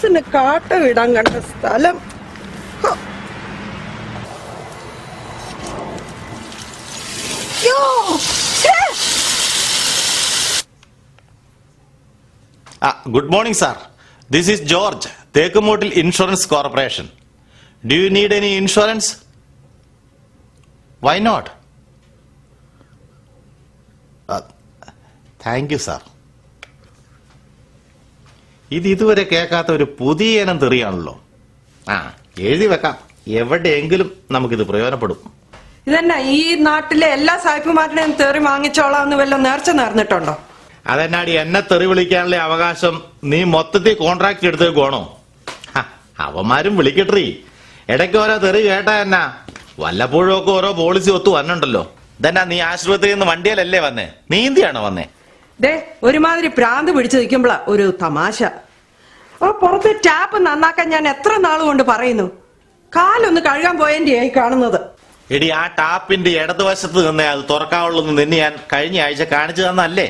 മനസ്സിന് കാട്ട വിടാൻ കണ്ട സ്ഥലം. Good morning, sir. This is George, Tekumotil Insurance Corporation. Do you need any insurance? Why not? Thank you, sir. ഇതുവരെ കേൾക്കാത്ത ഒരു പുതിയ ഇനം തെറിയാണല്ലോ. എഴുതി വെക്കാം, എവിടെയെങ്കിലും നമുക്കിത് പ്രയോജനപ്പെടും. ഇതന്നെ ഈ നാട്ടിലെ എല്ലാ സായിപ്പുമാരുടെയും തെറി വാങ്ങിച്ചോളാന്ന് വല്ല നേർച്ച നേർന്നിട്ടുണ്ടോ? അതെന്നാടി എന്നെ തെറി വിളിക്കാനുള്ള അവകാശം നീ മൊത്തത്തിൽ കോൺട്രാക്ട് എടുത്തേക്കോണോ? അവന്മാരും വിളിക്കട്ടെ, ഇടയ്ക്ക് ഓരോ തെറി കേട്ടാ എന്നാ, വല്ലപ്പോഴും ഒക്കെ ഓരോ പോളിസി ഒത്തു വന്നിട്ടുണ്ടല്ലോ. ഇതെന്നാ നീ ആശുപത്രിയിൽ നിന്ന് വണ്ടിയിലല്ലേ വന്നേ, നീന്തിയാണോ വന്നേ? ഒരുമാതിരി പ്രാന്ത് പിടിച്ചു നിൽക്കുമ്പോഴാ ഒരു തമാശ. പുറത്ത് ടാപ്പ് നന്നാക്കാൻ ഞാൻ എത്ര നാളുകൊണ്ട് പറയുന്നു. കാലൊന്ന് കഴുകാൻ പോയതിന്റെ ആയി കാണുന്നത്. എടി, ആ ടാപ്പിന്റെ ഇടതുവശത്ത് നിന്നേ അത് തുറക്കാവുള്ളൂ നിന്നെ ഞാൻ കഴിഞ്ഞ ആഴ്ച കാണിച്ചു തന്നല്ലേ?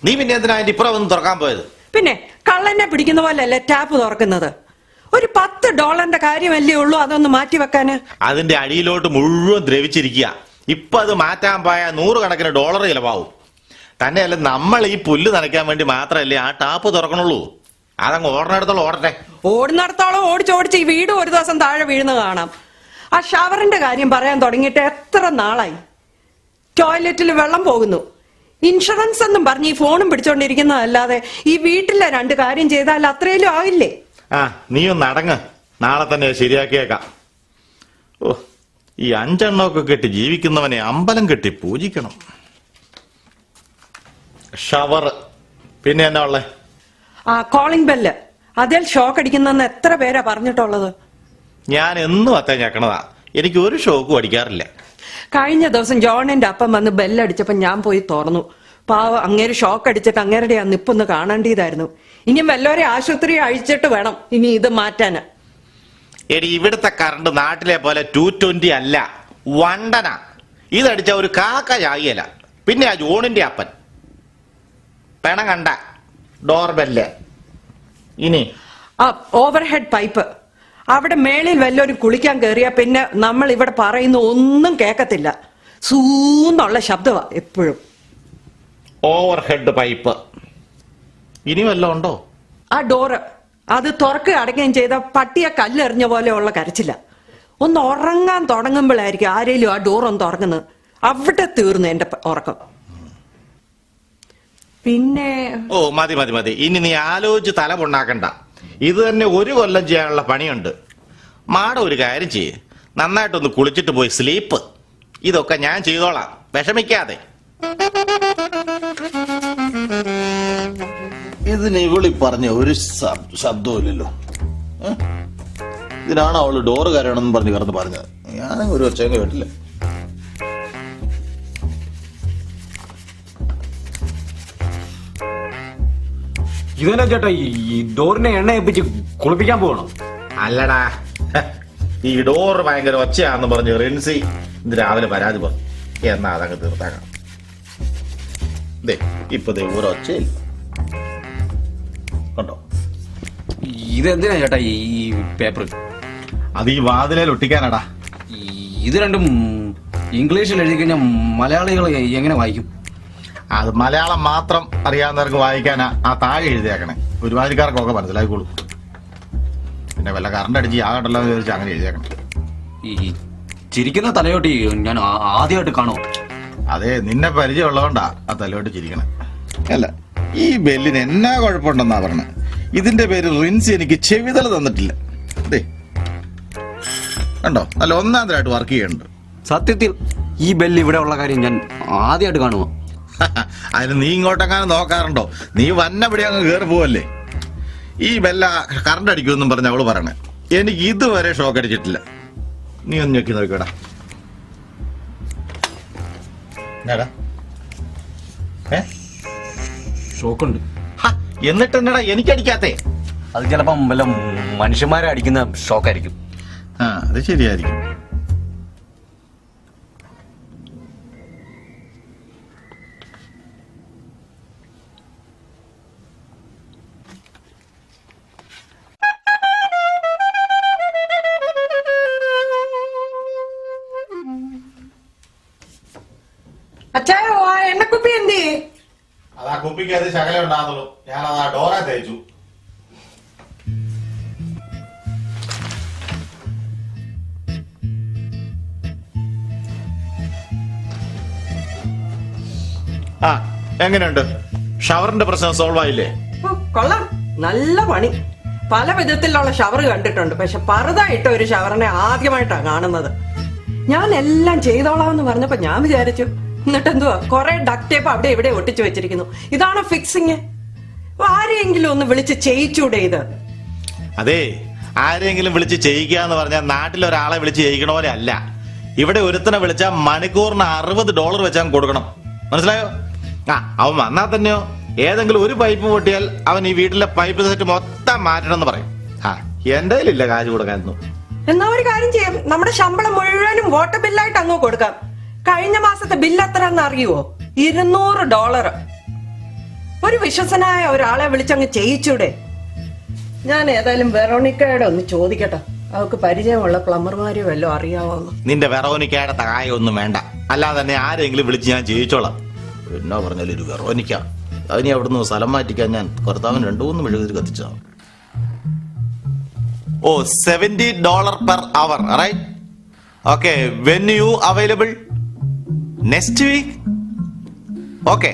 നീ പിന്നെ എന്തിനാ അതിന്റെ ഇപ്പുറം ഒന്ന് തുറക്കാൻ പോയത്? പിന്നെ കള്ളനെ പിടിക്കുന്ന പോലെയല്ലേ ടാപ്പ് തുറക്കുന്നത്? ഒരു $10 കാര്യമല്ലേ ഉള്ളൂ അതൊന്ന് മാറ്റി വെക്കാന്. അതിന്റെ അടിയിലോട്ട് മുഴുവൻ ദ്രവിച്ചിരിക്കുക. ഇപ്പൊ അത് മാറ്റാൻ പോയാൽ $100 ചിലവാകും. തന്നെയല്ല, നമ്മൾ ഈ പുല്ല് നനയ്ക്കാൻ വേണ്ടി മാത്രമല്ലേ ആ ടാപ്പ് തുറക്കണുള്ളൂ. അതങ്ങ് ഓടുന്നിടത്തോളം ഓടട്ടെ. ഓടുന്നിടത്തോളം ഓടിച്ചോടിച്ച് ഈ വീട് ഒരു ദിവസം താഴെ വീഴുന്ന കാണാം. ആ ഷവറിന്റെ കാര്യം പറയാൻ തുടങ്ങിയിട്ട് എത്ര നാളായി. ടോയ്ലറ്റിൽ വെള്ളം പോകുന്നു, ഇൻഷുറൻസ് എന്നും പറഞ്ഞ് ഈ ഫോണും പിടിച്ചോണ്ടിരിക്കുന്നതല്ലാതെ ഈ വീട്ടിലെ 2 കാര്യം ചെയ്താൽ അത്രയിലും ആവില്ലേ? നീ ഒന്ന് അടങ്ങ്, നാളെ തന്നെ ശരിയാക്കിയേക്കാം. ഈ 5 എണ്ണമൊക്കെ കെട്ടി ജീവിക്കുന്നവനെ അമ്പലം കെട്ടി പൂജിക്കണം. ഷവർ, പിന്നെ എന്നാ ഉള്ളേ? കോളിംഗ് ബെല്ല്, അതിൽ ഷോക്ക് അടിക്കുന്നെന്ന് എത്ര പേരാ പറഞ്ഞിട്ടുള്ളത്? ഞാൻ എന്നും അത്തേ ഞെക്കണതാ, എനിക്ക് ഒരു ഷോക്കും അടിക്കാറില്ല. കഴിഞ്ഞ ദിവസം ജോണിന്റെ അപ്പം വന്ന് ബെല്ലടിച്ചപ്പോ ഞാൻ പോയി തുറന്നു. പാവം, അങ്ങേര് ഷോക്ക് അടിച്ചിട്ട് അങ്ങേരുടെ ആ നിപ്പൊന്ന് കാണേണ്ടതായിരുന്നു. ഇനിയും വല്ലവരെ ആശുപത്രി അഴിച്ചിട്ട് വേണം ഇനി ഇത് മാറ്റാന്. എടി, ഇവിടുത്തെ കറണ്ട് നാട്ടിലെ പോലെ 220 അല്ല, വണ്ടന. ഇതടിച്ച ഒരു കാക്ക ചാകിയല. പിന്നെ ആ ജോണിന്റെ അപ്പൻ പെണം കണ്ട ഡോർബെല്ല്. ഇനി ഓവർഹെഡ് പൈപ്പ്, അവിടെ മേളിൽ വല്ലവരും കുളിക്കാൻ കയറിയാ പിന്നെ നമ്മൾ ഇവിടെ പറയുന്ന ഒന്നും കേക്കത്തില്ല. സൂന്നുള്ള ശബ്ദമാ എപ്പോഴും. ഓവർഹെഡ് പൈപ്പ് ഇനി വല്ലതും ഉണ്ടോ? ആ ഡോറ്, അത് തുറക്കുക അടയ്ക്കുകയും ചെയ്ത പട്ടിയെ കല്ലെറിഞ്ഞ പോലെയുള്ള കരച്ചില്ല. ഒന്ന് ഉറങ്ങാൻ തുടങ്ങുമ്പോഴായിരിക്കും ആരേലും ആ ഡോറൊന്ന് തുറക്കുന്നത്. അവിടെ തീർന്നു എന്റെ ഉറക്കം. പിന്നെ മതി മതി മതി, ഇനി നീ ആലോചിച്ച് തല പൊണ്ണാക്കണ്ട. ഇത് തന്നെ 1 കൊല്ലം ചെയ്യാനുള്ള പണിയുണ്ട്. മാഡം ഒരു കാര്യം ചെയ്യ്, നന്നായിട്ടൊന്ന് കുളിച്ചിട്ട് പോയി സ്ലീപ്പ്. ഇതൊക്കെ ഞാൻ ചെയ്തോളാം, വിഷമിക്കാതെ. ഇതിന് ഇവളി പറഞ്ഞ ഒരു ശബ്ദമില്ലല്ലോ. ഇതിനാണ് അവള് ഡോറ് കയറണമെന്ന് പറഞ്ഞ് കിടന്ന് പറഞ്ഞത്. ഞാനങ്ങ് ഒരു ഒച്ചയും കേട്ടില്ല. ഇതെന്നാ ചേട്ടാ, ഈ ഡോറിനെ എണ്ണ ഏൽപ്പിച്ച് കുളിപ്പിക്കാൻ പോകണം? അല്ലടാ, ഈ ഡോറ് ഭയങ്കര ഒച്ചയാണെന്ന് പറഞ്ഞ് റിൻസി ഇന്ന് രാവിലെ പരാതി പറഞ്ഞു. എന്നാ അതങ്ങ് തീർത്താക്കാം. ഇപ്പൊ ഒരൊച്ചയില്ല, കണ്ടോ? ഇതെന്തിനാ ചേട്ടാ ഈ പേപ്പർ? അത് ഈ വാതിലേൽ ഒട്ടിക്കാനാടാ. ഇത് രണ്ടും ഇംഗ്ലീഷിൽ എഴുതി കഴിഞ്ഞാൽ മലയാളികൾ എങ്ങനെ വായിക്കും? അത് മലയാളം മാത്രം അറിയാവുന്നവർക്ക് വായിക്കാനാ ആ താഴെ എഴുതിയേക്കണേ. ഒരുമാതിരിക്കാർക്കൊക്കെ മനസ്സിലായിക്കോളൂ. പിന്നെ വല്ല കറണ്ട് അടിച്ച് ആകട്ടല്ലോ എന്ന് ചോദിച്ചാൽ അങ്ങനെ എഴുതിയേക്കണം. ഈ ചിരിക്കുന്ന തലയോട്ടി ഞാൻ ആദ്യമായിട്ട് കാണുമോ? അതെ, നിന്നെ പരിചയമുള്ളതുകൊണ്ടാ ആ തലയോട്ടി ചിരിക്കണേ. അല്ല, ഈ ബെല്ലിന് എന്നാ കുഴപ്പമുണ്ടെന്നാ പറഞ്ഞത്. ഇതിന്റെ പേര് റിൻസി എനിക്ക് ചെവിതല തന്നിട്ടില്ല. അതെ, കണ്ടോ, നല്ല ഒന്നാന്തരായിട്ട് വർക്ക് ചെയ്യുന്നുണ്ട്. സത്യത്തിൽ ഈ ബെല്ല് ഇവിടെ ഉള്ള കാര്യം ഞാൻ ആദ്യമായിട്ട് കാണുമോ? അതിന് നീ ഇങ്ങോട്ടെങ്ങാനും നോക്കാറുണ്ടോ? നീ വന്നപടി അങ്ങ് കയറി പോവല്ലേ. ഈ ബെല്ല കറണ്ട് അടിക്കുമെന്നും പറഞ്ഞ അവള് പറയണേ. എനിക്ക് ഇതുവരെ ഷോക്ക് അടിച്ചിട്ടില്ല. നീ ഒന്ന് ഞെക്കി നോക്കിക്കോടാ. ഷോക്കുണ്ട്. എന്നിട്ട് എന്നടാ എനിക്കടിക്കാത്തേ? അത് ചിലപ്പം വല്ല മനുഷ്യന്മാരെ അടിക്കുന്ന ഷോക്കായിരിക്കും. അത് ശരിയായിരിക്കും. കുപ്പി എന്തേ? അതാ കുപ്പിക്ക് അത് ശകലം ഉണ്ടാകുന്നുള്ളൂ. ഞാൻ അതാ ഡോറെ തേച്ചു. ആ, എങ്ങനെയുണ്ട്? ഷവറിന്റെ പ്രശ്നം സോൾവ് ആയില്ലേ? ഓ, കൊള്ളാം, നല്ല പണി. പല വിധത്തിലുള്ള ഷവർ കണ്ടിട്ടുണ്ട്, പക്ഷെ പറുതായിട്ട ഒരു ഷവറിനെ ആദ്യമായിട്ടാണ് കാണുന്നത്. ഞാൻ എല്ലാം ചെയ്തോളാം എന്ന് പറഞ്ഞപ്പോ ഞാൻ വിചാരിച്ചു, എന്നിട്ട് എന്തുവാ കുറെ ഡക്ട് ടേപ്പ് അവിടെ ഇവിടെ ഒട്ടിച്ചു വെച്ചിരിക്കുന്നു. ഇതാണ് ഫിക്സിങ്. ആരെയെങ്കിലും ഒന്ന് വിളിച്ച് ചെയ്യിച്ചൂടെ ഇത്? അതെ, ആരെങ്കിലും വിളിച്ച് ചെയ്യിക്കുക എന്ന് പറഞ്ഞാൽ നാട്ടിലൊരാളെ വിളിച്ച് ചെയ്യിക്കണ പോലെ അല്ല. ഇവിടെ ഒരുത്തനെ വിളിച്ചാൽ മണിക്കൂറിന് $60 വെച്ചാൽ കൊടുക്കണം. മനസ്സിലായോ? ആ, അവൻ വന്നാൽ തന്നെയോ ഏതെങ്കിലും ഒരു പൈപ്പ് പൊട്ടിയാൽ അവൻ ഈ വീട്ടിലെ പൈപ്പ് സെറ്റ് മൊത്തം മാറ്റണം എന്ന് പറയും. ആ, എന്റെ കയ്യിലില്ല കാശ് കൊടുക്കാനൊന്നും. എന്നാ ഒരു കാര്യം ചെയ്യാം, നമ്മുടെ ശമ്പളം മുഴുവനും വാട്ടർ ബില്ലായിട്ട് അങ്ങ് കൊടുക്കാം. കഴിഞ്ഞ മാസത്തെ ബില്ല് എത്രയെന്ന് അറിയുവോ? $200. ഒരു വിശ്വസനായ ഒരാളെ വിളിച്ചങ്ങ് ചെയ്യിച്ചൂടെ? ഞാൻ ഏതായാലും വെറോണിക്കയുടെ ഒന്ന് ചോദിക്കട്ടെ, അവർക്ക് പരിചയമുള്ള പ്ലംബർമാരെ വല്ലതും അറിയാവോന്ന്. നിന്റെ വെറോനിക്കയുടെ സഹായം ഒന്നും വേണ്ട, അല്ലാതെ തന്നെ ആരെങ്കിലും വിളിച്ച് ഞാൻ ചെയ്യിച്ചോളാം. എന്നാ പറഞ്ഞാലും ഒരു വെറോനിക്ക, അതിനെ അവിടുന്ന് സ്ഥലം മാറ്റിക്കാൻ ഞാൻ ഭർത്താവിന് 2-3 മെഴുകുതിരി കത്തിച്ചതാണ്. ഓ, $70 per hour, right? Okay, when you available? Next week? Okay,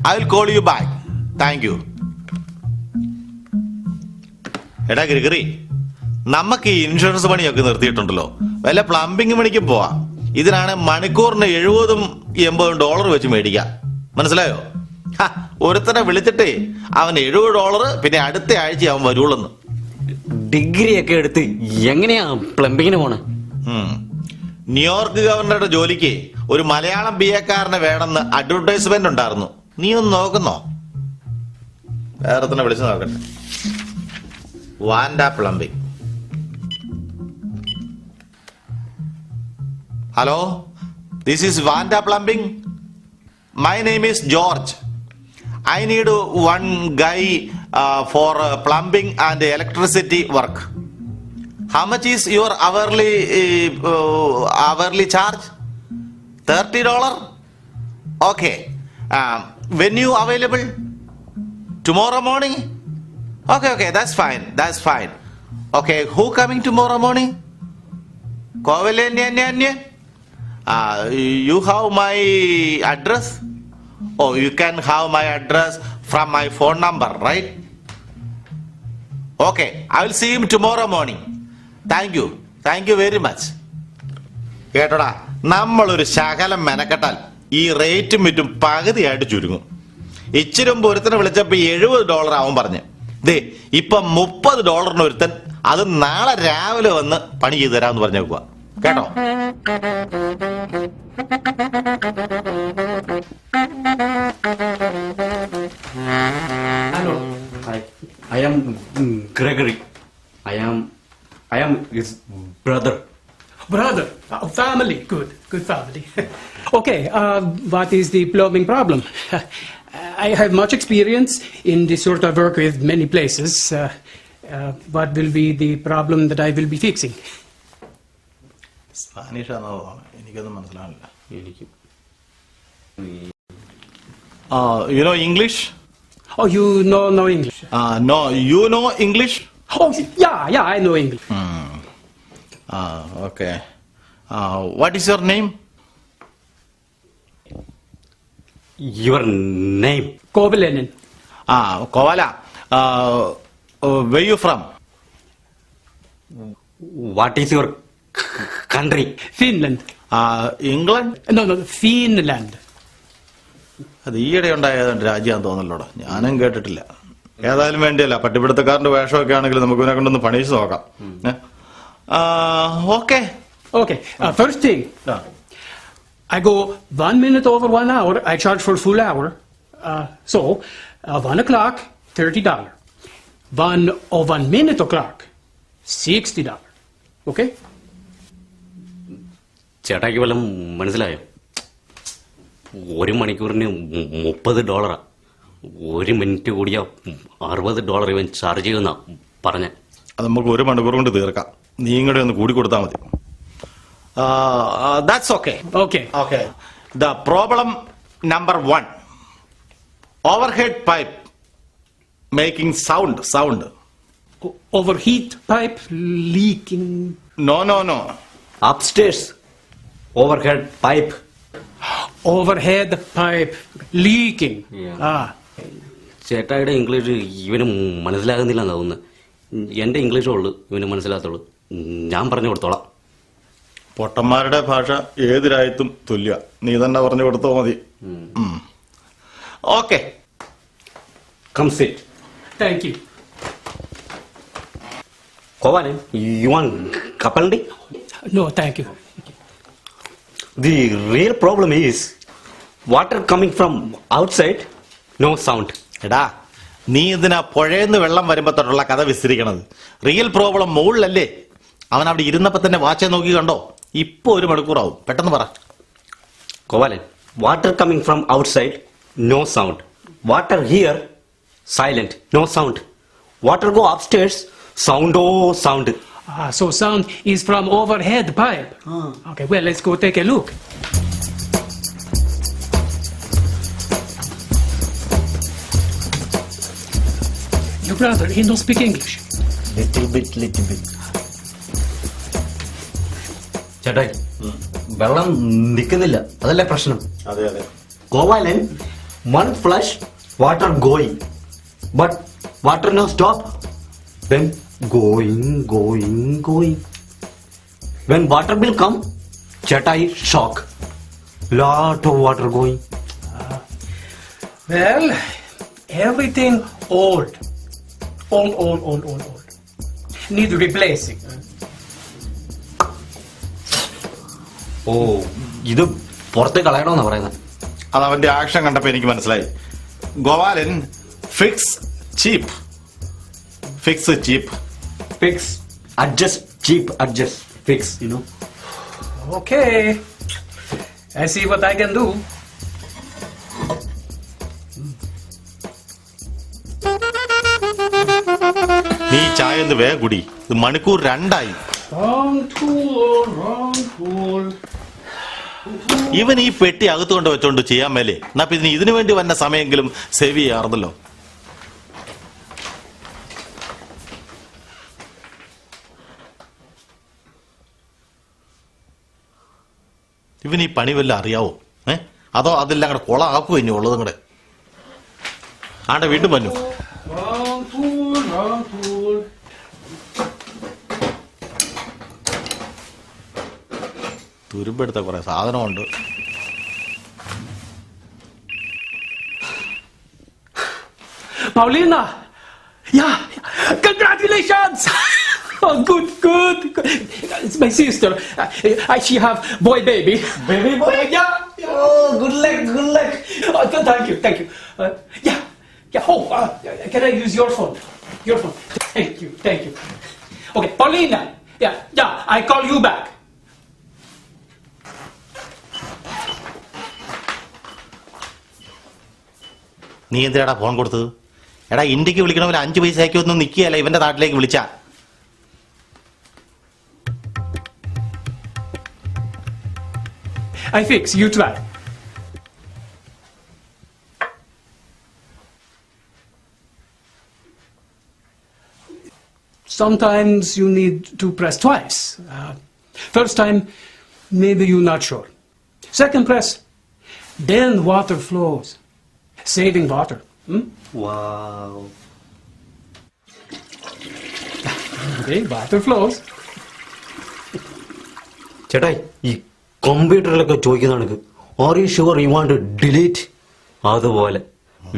I will call you back. Thank you. എടാ ഗിരിഗിറി, നമുക്ക് ഈ ഇൻഷുറൻസ് പണിയൊക്കെ നിർത്തിയിട്ടുണ്ടല്ലോ, വല്ല പ്ലംബിംഗ് പണിക്കും പോവാ. ഇതിനാണ് മണിക്കൂറിന് $70-80 വെച്ച് മേടിക്കാം. മനസ്സിലായോ? ഒരുത്തനെ വിളിച്ചിട്ടേ അവൻ $70, പിന്നെ അടുത്ത ആഴ്ച അവൻ വരുള്ളൂന്ന്. ഡിഗ്രി ഒക്കെ എടുത്ത് എങ്ങനെയാ പ്ലംബിങ്ങിന് പോണേ? ന്യൂയോർക്ക് ഗവർണറുടെ ജോലിക്ക് ഒരു മലയാളം BA-ക്കാരനെ വേണമെന്ന് അഡ്വർടൈസ്മെന്റ് ഉണ്ടായിരുന്നു. നീ ഒന്ന് നോക്കുന്നോ? വേറെ തന്നെ വിളിച്ചു നോക്കട്ടെ. Wanda plumbing. Hello, this is Wanda plumbing. My name is George. I need one guy for plumbing and electricity work. How much is your hourly charge? $30? Okay. When you available? Tomorrow morning? Okay, that's fine. Okay, who coming tomorrow morning? Kovalenya? You have my address? Oh, you can have my address from my phone number, right? Okay, I will see him tomorrow morning. Thank you very much. കേട്ടോടാ, നമ്മളൊരു ശകലം മെനക്കെട്ടാൽ ഈ റേറ്റും മറ്റും പകുതിയായിട്ട് ചുരുങ്ങും. ഇച്ചിരി മുമ്പ് ഒരുത്തനെ വിളിച്ചപ്പോ $70 ആവും പറഞ്ഞു. ദേ ഇപ്പൊ $30 ഒരുത്തൻ, അത് നാളെ രാവിലെ വന്ന് പണി ചെയ്തു തരാമെന്ന് പറഞ്ഞു വെക്കുക. കേട്ടോ? Hello. Hi. I am Gregory. I am his brother. Brother, family, good family. Okay, what is the plumbing problem? I have much experience in this sort of work with many places. What will be the problem that I will be fixing? Spanish ആണോ? എനിക്കൊന്നും മനസ്സിലാവില്ല. You know English? Oh, you know English? No, you know English? Oh, yeah, I know English. Okay. What is your name? Your name? Kovalainen. Kovala. Where you from? What is your country? Finland. England? No, Finland. അത് ഈയിടെ ഉണ്ടായ രാജ്യമാണെന്ന് തോന്നല്ലോടാ, ഞാനും കേട്ടിട്ടില്ല. ഏതായാലും വേണ്ടിയല്ല, പട്ടിപ്പിടുത്തക്കാരന്റെ വേഷമൊക്കെ ആണെങ്കിൽ നമുക്ക് ഇവനെ കൊണ്ടൊന്ന് പണിയിച്ച് നോക്കാം. Okay. First thing, I go 1 minute over 1 hour, I charge for full hour. So, 1 o'clock, $30. 1 minute o'clock, $60. Okay? ചേട്ടാക്ക് വല്ലതും മനസ്സിലായോ? 1 മണിക്കൂറിന് $30. 1 മിനിറ്റ് കൂടിയാ $60 ഇവൻ ചാർജ് ചെയ്യുന്ന പറഞ്ഞ. അത് നമുക്ക് 1 മണിക്കൂർ കൊണ്ട് തീർക്കാം. നീ ഇങ്ങോട്ട് ഒന്ന് കൂടി കൊടുത്താൽ മതി. That's okay. Okay. The problem Number 1. Overhead pipe making sound. Overheat pipe leaking. No. Upstairs. Overhead pipe. Overhead pipe leaking. Yeah. Ah. ചേട്ടായുടെ ഇംഗ്ലീഷ് ഇവന് മനസ്സിലാകുന്നില്ല എന്ന് തോന്നുന്നു. എൻ്റെ ഇംഗ്ലീഷേ ഉള്ളൂ ഇവന് മനസ്സിലാകത്തുള്ളൂ. ഞാൻ പറഞ്ഞു കൊടുത്തോളാം. പൊട്ടന്മാരുടെ ഭാഷ ഏത് രാജ്യത്തും തുല്യ. നീ തന്നെ പറഞ്ഞു കൊടുത്തോ മതി. Okay. Come sit. Thank you. Kovalan, you want kapaldi? No, thank you. The real problem is water coming from outside, no sound. എടാ, നീ ഇതിനാ പുഴയെന്ന് വെള്ളം വരുമ്പോ തൊട്ടുള്ള കഥ വിസ്തരിക്കണത്. Real problem മുകളിലല്ലേ? അവൻ അവിടെ ഇരുന്നപ്പോ തന്നെ വാച്ച് നോക്കി കണ്ടോ? ഇപ്പൊ 1 മണിക്കൂറാവും. പെട്ടെന്ന് പറ. Kovalan, water coming from outside, no sound. Water here, silent, no sound. Water go upstairs, sound. Ah, so sound is from overhead pipe. Okay, well, let's go take a look. Your brother, he don't speak English. Little bit. ചേട്ടായി, വെള്ളം നിൽക്കുന്നില്ല, അതല്ലേ പ്രശ്നം. അതെ. Kovalan, one flush, water going, but water no stop. Then going. When water will come, Chetai shock. Lot of water going. Well, everything old. Need replacing. ഓ, ഇത് പുറത്ത് കളയണമെന്നാ പറയുന്നത്. അത് അവന്റെ ആക്ഷൻ കണ്ടപ്പോ എനിക്ക് മനസ്സിലായി. ഗോവാലൻ fix cheap. Fix, adjust, cheap, adjust, fix, you know. Okay. I see what I can do. നീ ചായ ഒന്ന് വേഗം കുടി. ഇത് മണിക്കൂർ 2 Wrong tool. ഇവൻ ഈ പെട്ടി അകത്ത് കൊണ്ട് വെച്ചോണ്ട് ചെയ്യാൻ മേലേ. എന്നാ പിന്നെ ഇതിനു വേണ്ടി വന്ന സമയമെങ്കിലും സേവ് ചെയ്യാറുന്നല്ലോ. ഇവൻ ഈ പണി വല്ല അറിയാവോ? അതോ അതെല്ലാം കൂടെ കൊളാക്കോ ഇനി ഉള്ളതും കൂടെ? ആണ്ടെ വീണ്ടും വന്നു. Wrong tool. തുരുമ്പെടുത്ത കുറെ സാധനമുണ്ട്. Paulina! Yeah! Congratulations! Oh, good. It's my sister. She have boy baby. Baby boy? Yeah. Oh, good luck. Oh, thank you. Yeah. Oh, can I use your phone? Thank you. Okay, Paulina. Yeah. I call you back. നീ എന്തിനാടാ phone കൊടുത്തത്? എടാ, ഇന്ത്യക്ക് വിളിക്കണമെങ്കിൽ 5 പൈസയ്ക്ക് ഒന്നും നിൽക്കുകയല്ല ഇവന്റെ നാട്ടിലേക്ക് വിളിച്ചാ. I fix, you try. Sometimes you need to press twice. First time, maybe you're not sure. Second press, then water flows. Saving water. Wow. Okay, water flows. ചേട്ടായി, ഈ കമ്പ്യൂട്ടറിലൊക്കെ ചോദിക്കുന്നതാണ്, are you sure you want to delete? അതുപോലെ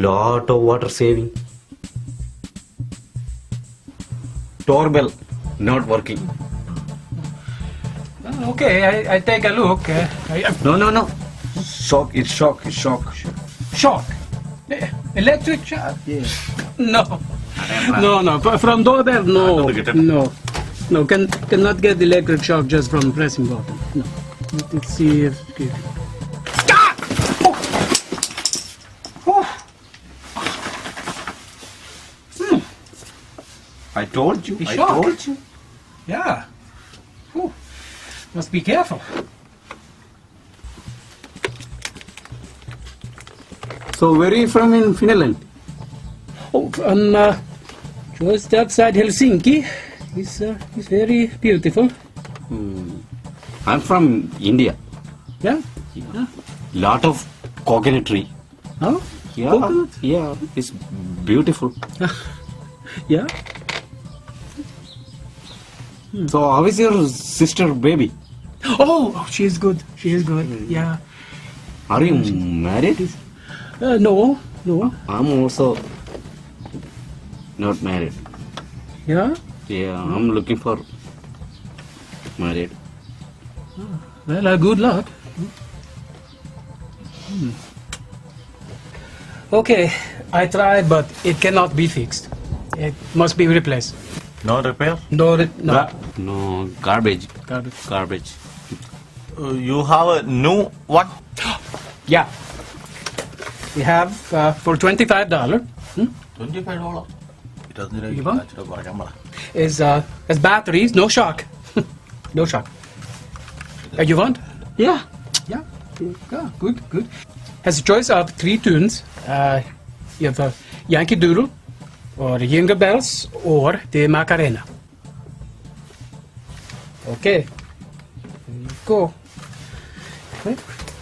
lot of water saving. Doorbell not working. Okay, I take a look. No. It's shock. Shock. Electric shock? Yes. No. From doorbell, no. Cannot get electric shock just from pressing button. No. Let's see if... I told you. Yeah. Must be careful. So where are you from in Finland? Oh, just outside Helsinki. It's very beautiful. I'm from India. Yeah? Lot of coconut tree. Oh? Yeah. Coconut? Yeah, it's beautiful. Yeah? So how is your sister baby? Oh, she is good. She is good. Yeah. Are you married? No. I'm also not married. Yeah? Yeah, I'm looking for married. Well, good luck. Okay, I tried, but it cannot be fixed. It must be replaced. No repair No. No, garbage. Garbage. Garbage. You have new one Yeah. We have for $25. $25 You want? Is batteries, no shock. No shock. You want? Yeah. Yeah. Yeah, good. Has a choice of 3 tunes. You have Yankee Doodle, or Jingle Bells, or the Macarena. Okay. Here you go. Okay.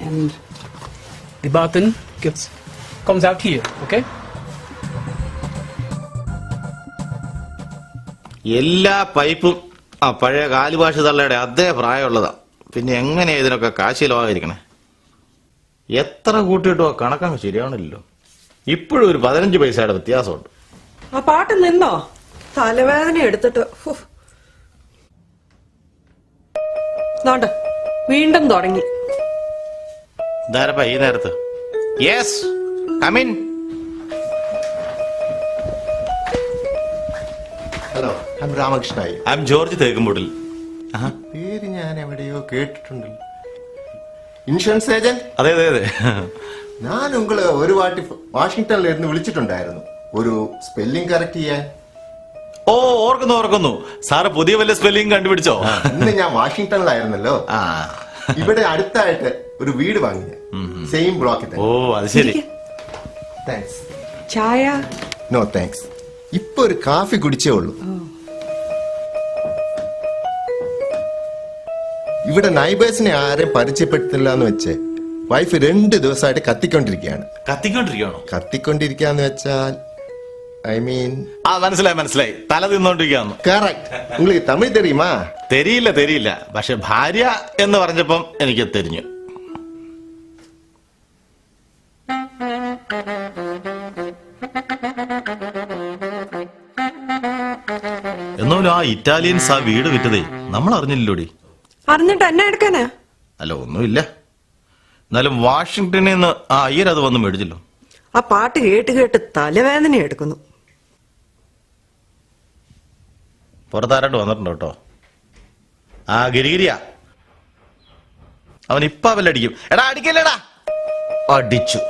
And the button comes out here. Okay. എല്ലാ പൈപ്പും ആ പഴയ കാലുഭാഷ തള്ളയുടെ അതേ പ്രായമുള്ളതാ. പിന്നെ എങ്ങനെയാ ഇതിനൊക്കെ കാശ് ചിലവായിരിക്കണേ? എത്ര കൂട്ടിയിട്ടോ കണക്കങ്ങ് ശരിയാവണില്ലല്ലോ. ഇപ്പോഴും ഒരു 15 പൈസയുടെ വ്യത്യാസമുണ്ട്. ആ പാട്ട് നിന്നോ? തലവേദന എടുത്തിട്ട് നോണ്ട് വീണ്ടും തുടങ്ങി. ധാരപ്പ ഈ നേരത്ത്? Yes, come in. ഹലോ, ഐ രാമകൃഷ്ണായി. I am George Thekkumpoottil. പേര് ഞാൻ എവിടെയോ കേട്ടിട്ടുണ്ടല്ലോ. Insurance agent? അതെ അതെ അതെ. ഞാൻ ഉങ്ങള് ഒരു വാട്ടി വാഷിംഗ്ടണിൽ ഇരുന്ന് വിളിച്ചിട്ടുണ്ടായിരുന്നു ഒരു സ്പെല്ലിംഗ് കറക്റ്റ് ചെയ്യാൻ. ഓ, ഓർക്കുന്നു. സാറ് പുതിയ വല്ല സ്പെല്ലിംഗ് കണ്ടുപിടിച്ചോ? ഇന്ന് ഞാൻ വാഷിംഗ്ടണിലായിരുന്നല്ലോ. ആ, ഇവിടെ അടുത്തായിട്ട് ഒരു വീട് വാങ്ങിയ സെയിം ബ്ലോക്കിൽ ഓ തന്നെ. അത് ശരി. താങ്ക്സ്. ചായ? No thanks. ഇപ്പൊ ഒരു കാഫി കുടിച്ചേ ഉള്ളൂ. ഇവിടെ നൈബേഴ്സിനെ ആരെയും പരിചയപ്പെടുത്തില്ല എന്ന് വെച്ച് വൈഫ് 2 ദിവസമായിട്ട് കത്തിക്കൊണ്ടിരിക്കുകയാണ്. കത്തിക്കൊണ്ടിരിക്കാന്ന് വെച്ചാൽ ഐ മീൻ ആ മനസ്സിലായി. തല തിന്നോണ്ടിരിക്കാന്ന്. കറക്റ്റ്. നിങ്ങൾക്ക് തമിഴ് തെരിയുമാ? തെരിയില്ല. പക്ഷെ ഭാര്യ എന്ന് പറഞ്ഞപ്പം എനിക്ക് തെരിഞ്ഞു. എന്നാലും ആ ഇറ്റാലിയൻസ് ആ വീട് വിറ്റതേ നമ്മൾ അറിഞ്ഞില്ലോടി. അറിഞ്ഞിട്ട് എന്നെ എടുക്കാനാ? അല്ല, ഒന്നുമില്ല. എന്നാലും വാഷിംഗ്ടണിൽ നിന്ന് ആ അയ്യരത് വന്ന് മേടിച്ചല്ലോ. ആ പാട്ട് കേട്ട് തലവേദന എടുക്കുന്നു. പുറത്താരായിട്ട് വന്നിട്ടുണ്ട് കേട്ടോ. ആ ഗിരിഗിരിയാ, അവൻ ഇപ്പൊ വല്ലടിക്കും. എടാ അടിക്കല്ലേടാ. അടിച്ചു.